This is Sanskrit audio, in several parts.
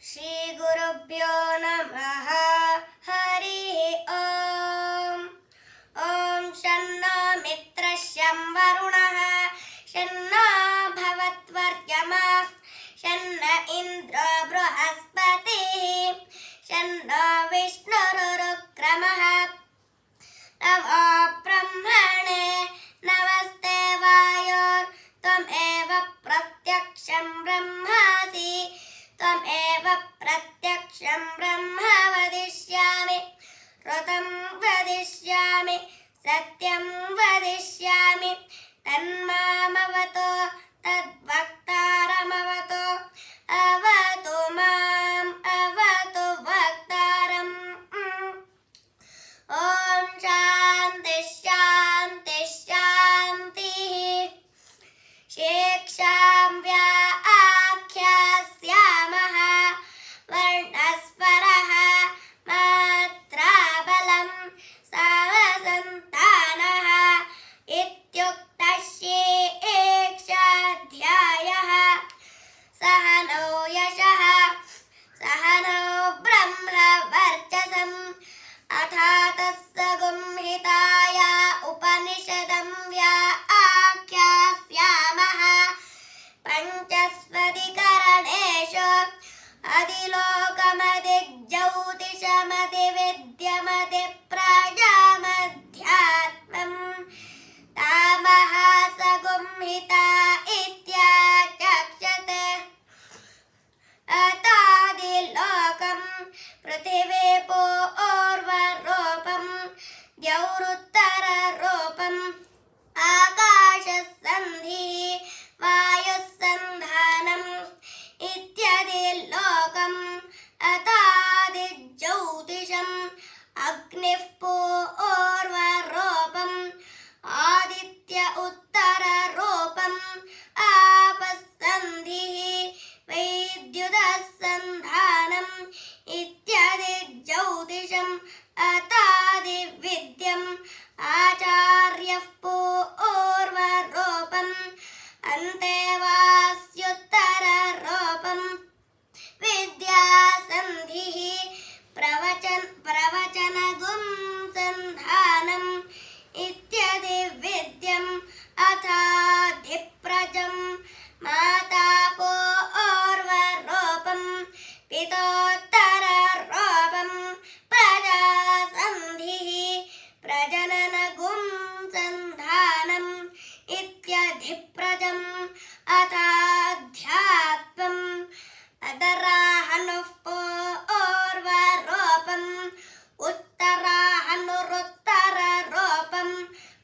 श्रीगुरुभ्यो नमः। हरिः ॐ। ॐ शन्नो मित्रः शं वरुणः शन्नो भवत्वर्यमा शन्न इन्द्रो बृहस्पतिः शन्नो विष्णुरुक्रमः। नमो ब्रह्मणे नमस्ते वायोर्त्वमेव प्रत्यक्षं ब्रह्मासि त्वमेव प्रत्यक्षं ब्रह्म वदिष्यामि ऋतं वदिष्यामि सत्यं वदिष्यामि तन्मामवतो तद्वक्तारमवतो अवतु माम् अवतु वक्तारम्। ॐ शान्ति शान्ति शान्तिः। शिक्षां व्याख्यास्यामः वर्णस्वरः मात्राबलं सावसन्तानः इत्युक्तः शिक्षाध्यायः। सहनौ यशः सहनौ ब्रह्मवर्चसम् अथातस्सगुंहिताय उपनिषदं व्याख्यास्यामः। पञ्चस्वधिकरणेषु अधिलोकमधिज्योतिषमधिविद्यमधिप्रजामध्यात्मम् तामः सगुंहिता इत्याचक्षते। अतादिलोकं पृथिवीपूर्वरूपं द्यौरुत्तररूपम् आकाशसन्धिः वायुस्सन्धानम् इत्यदिलोकम् अतादिज्योतिषम् अग्निः पूर्वरूपम् आदित्य उत्तररूपम् आपस्सन्धिः वैद्युतसन्धानम् इत्यदिज्योतिषम् अतादिविद्यम् आचार्यः पूर्वरूपम् अन्तेवास्युत्तररूपम् विद्यासन्धिः प्रवचनगुं सन्धानम् इत्यदिविद्यम् अथाधिप्रजम् माता पूर्वरूपम् पितोत्तररूपम् प्रजासन्धिः प्रजननगुं सन्धानम् इत्यधिप्रजम् अथाध्यात्मम् अदराहनुः पूर्वरूपम् उत्तराहनुरुत्तररूपम्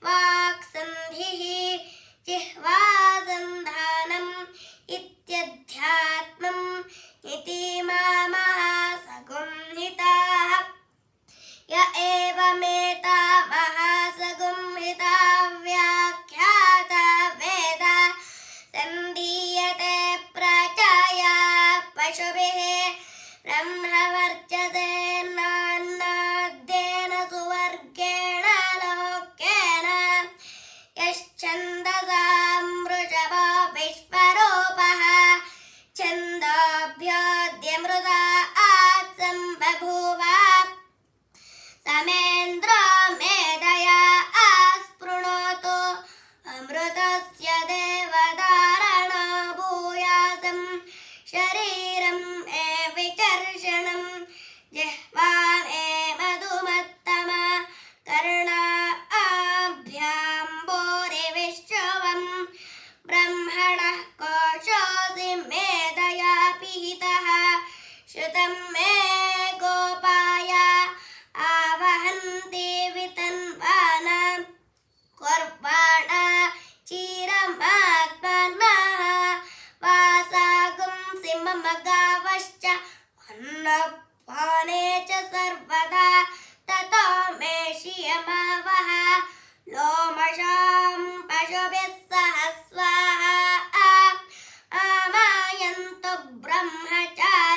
वाक्सन्धिः जिह्वासन्धानम् इत्यध्यात्मम् इति मामः सगुंहिताः। य एवमेता महासगुंहिता व्याख्याता वेद सन्धीयते प्रचया पशुभिः ब्रह्मवर्चसेनान्नाद्येन सुवर्गेण लोकेन यश्छन्दसां वृषभो विश्वरूपः छन्दोभ्योऽद्यमृता आत्सम्बभूव समेन्द्रो मेधया आस्पृणोतु अमृतस्य देवधारणो भूयासं शरीरं मे विचर्षणं जिह्वा मे मधुमत्तमा कर्णाभ्याम्बोरिविश्रुवं ब्रह्मणः कोशोऽसि मेधया पिहितः श्रुतं मे गोपाय आवहन्ति वितन्वानां कुर्वाणा चिरमात्मनः वासागुं सिंहमगावश्च अन्नपाने च सर्वदा ततो मे श्रियमावः लोमशां पशुभिः सह स्वाहा आमायन्तु ब्रह्मचारिणः